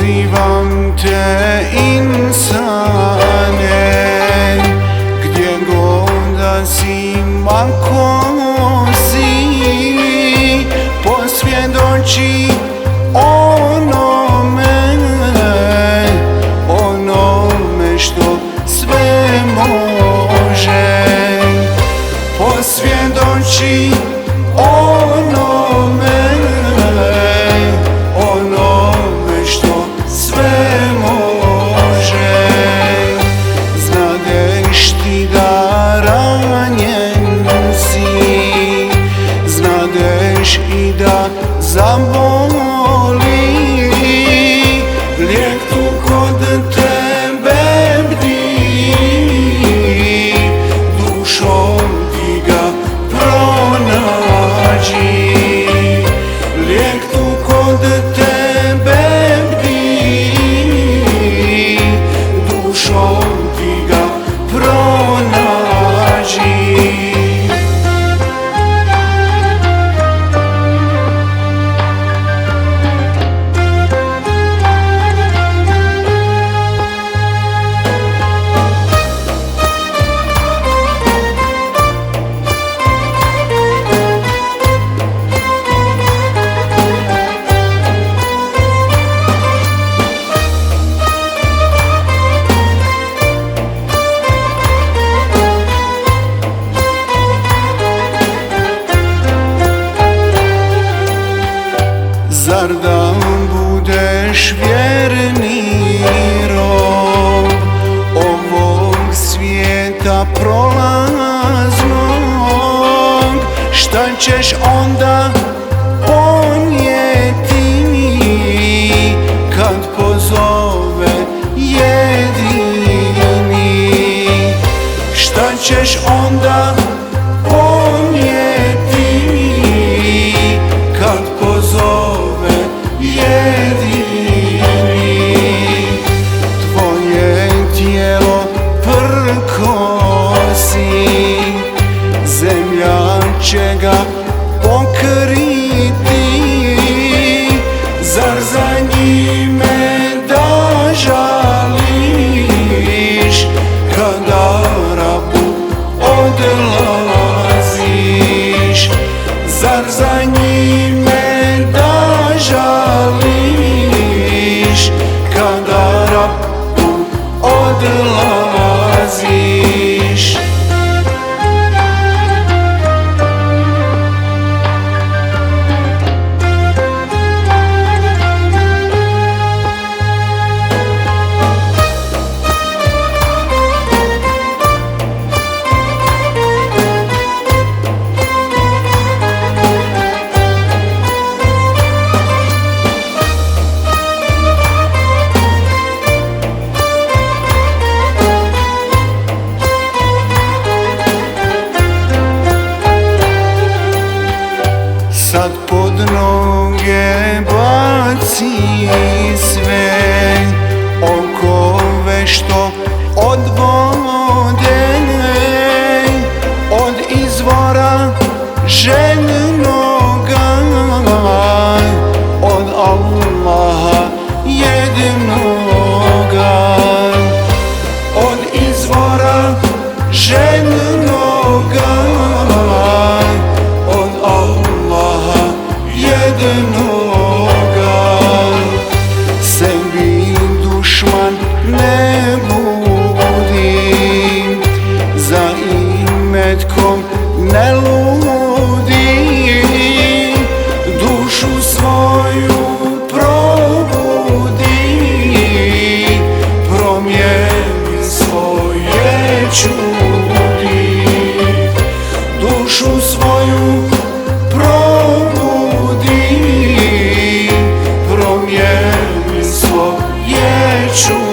Pozivam te insane, gdje god da si, ma ko si, posvjedoči onome što sve može. Posvjedoči onome što sve može. Znadeš ti da ranjen si, znadeš i da zaboli, lijek tu kod tebe bdi, dušom ti ga pronađi. Lijek tu kod tebe bdi, dušom ti ga pronađi. Zar da budeš vjerni rob ovog svijeta prolaznog, šta ćeš onda ponijeti kad pozove jedini? Šta ćeš onda ponijeti kad pozove jedini? Tvoje tijelo prkosi, zemlja će ga pokriti. Zar za njime da žališ kada Rabu odlaziš? Zar za njime da žališ kada Rabu odlaziš? Sad pod noge baci sve okove što odvode od izvora željnoga, od Allaha jednoga. Od izvora željnoga, od Allaha jednoga. Sebi dušman ne budi, za imetkom ne ludi. Dušu svoju probudi, promijeni svoje čudi. Dušu svoju probudi, promijeni svoje čudi.